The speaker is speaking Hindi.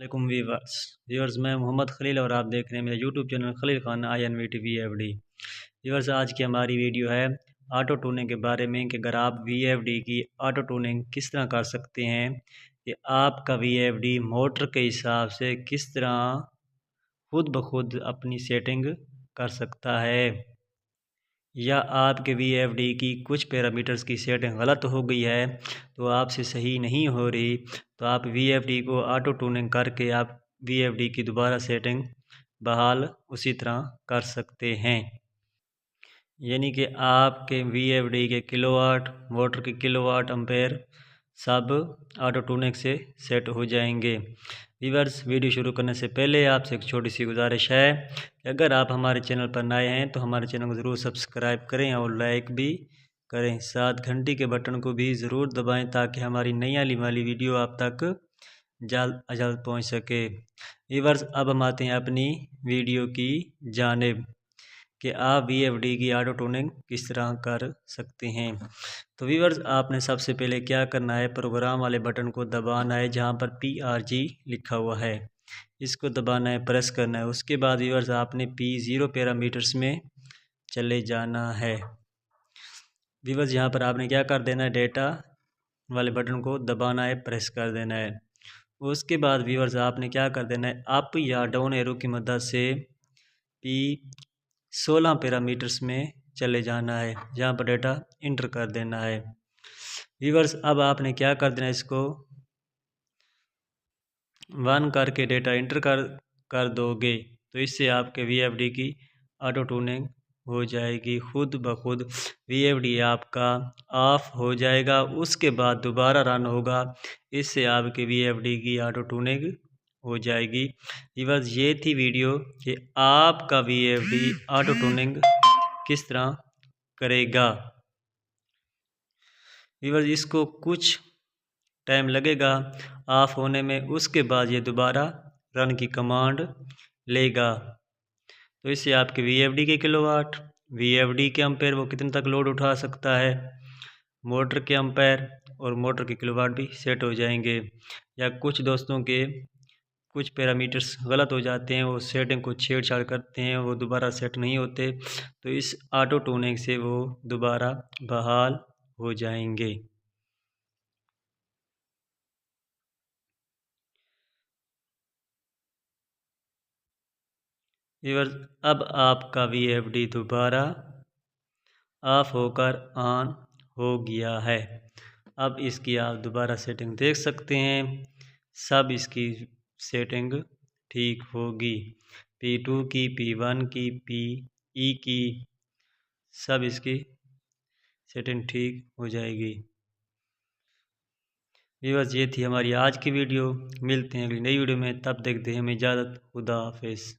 वालेकुम वीवर्स व्यूअर्स मैं मोहम्मद खलील और आप देख रहे हैं मेरा YouTube channel Khalil Khan INVT VFD। Viewers आज की हमारी वीडियो है ऑटो टूनिंग के बारे में कि अगर आप VFD की ऑटो टूनिंग किस तरह कर सकते हैं कि आपका VFD मोटर के हिसाब से किस तरह खुद ब खुद अपनी सेटिंग कर सकता है, या आपके VFD की कुछ पैरामीटर्स की सेटिंग गलत हो गई है तो आपसे सही नहीं हो रही, तो आप VFD को ऑटो टूनिंग करके आप VFD की दोबारा सेटिंग बहाल उसी तरह कर सकते हैं। यानी कि आपके VFD के किलोवाट, मोटर के किलोवाट एम्पेयर सब ऑटो टूनिंग से सेट हो जाएंगे। व्यूअर्स वीडियो शुरू करने से पहले आपसे एक छोटी सी गुजारिश है कि अगर आप हमारे चैनल पर नए हैं तो हमारे चैनल को ज़रूर सब्सक्राइब करें और लाइक भी करें, साथ घंटी के बटन को भी ज़रूर दबाएं ताकि हमारी नई आने वाली वीडियो आप तक जल्द अज जल्द पहुँच सके। व्यूअर्स अब हम आते हैं अपनी वीडियो की जानिब कि आप VFD की ऑटो टूनिंग किस तरह कर सकते हैं। तो व्यूअर्स आपने सबसे पहले क्या करना है, प्रोग्राम वाले बटन को दबाना है जहां पर PRG लिखा हुआ है, इसको दबाना है, प्रेस करना है। उसके बाद व्यूअर्स आपने P0 पैरामीटर्स में चले जाना है। व्यूअर्स यहाँ पर आपने क्या कर देना है, डेटा वाले बटन को दबाना है, प्रेस कर देना है। उसके बाद व्यूअर्स आपने क्या कर देना है, अप या डाउन एरो की मदद से P16 पैरामीटर्स में चले जाना है जहाँ पर डेटा इंटर कर देना है। व्यूअर्स अब आपने क्या कर देना है, इसको 1 करके डेटा इंटर कर दोगे तो इससे आपके VFD की ऑटो टूनिंग हो जाएगी। खुद ब खुद VFD आपका ऑफ हो जाएगा, उसके बाद दोबारा रन होगा, इससे आपके VFD की ऑटो टूनिंग हो जाएगी। व्यूअर्स ये थी वीडियो कि आपका VFD ऑटो टूनिंग किस तरह करेगा। व्यूअर्स इसको कुछ टाइम लगेगा ऑफ होने में, उसके बाद ये दोबारा रन की कमांड लेगा, तो इससे आपके VFD के किलोवाट, VFD के एम्पेयर वो कितने तक लोड उठा सकता है, मोटर के एम्पेयर और मोटर के किलोवाट भी सेट हो जाएंगे। या कुछ दोस्तों के कुछ पैरामीटर्स गलत हो जाते हैं, वो सेटिंग को छेड़छाड़ करते हैं, वो दोबारा सेट नहीं होते, तो इस ऑटो टूनिंग से वो दोबारा बहाल हो जाएंगे। व्यूअर्स अब आपका VFD दोबारा ऑफ होकर ऑन हो गया है। अब इसकी आप दोबारा सेटिंग देख सकते हैं, सब इसकी सेटिंग ठीक होगी, P2 की, P1 की, PE की, सब इसकी सेटिंग ठीक हो जाएगी। व्यूअर्स ये थी हमारी आज की वीडियो, मिलते हैं अगली नई वीडियो में, तब तक दें हमें इजाज़त। खुदा हाफिज़।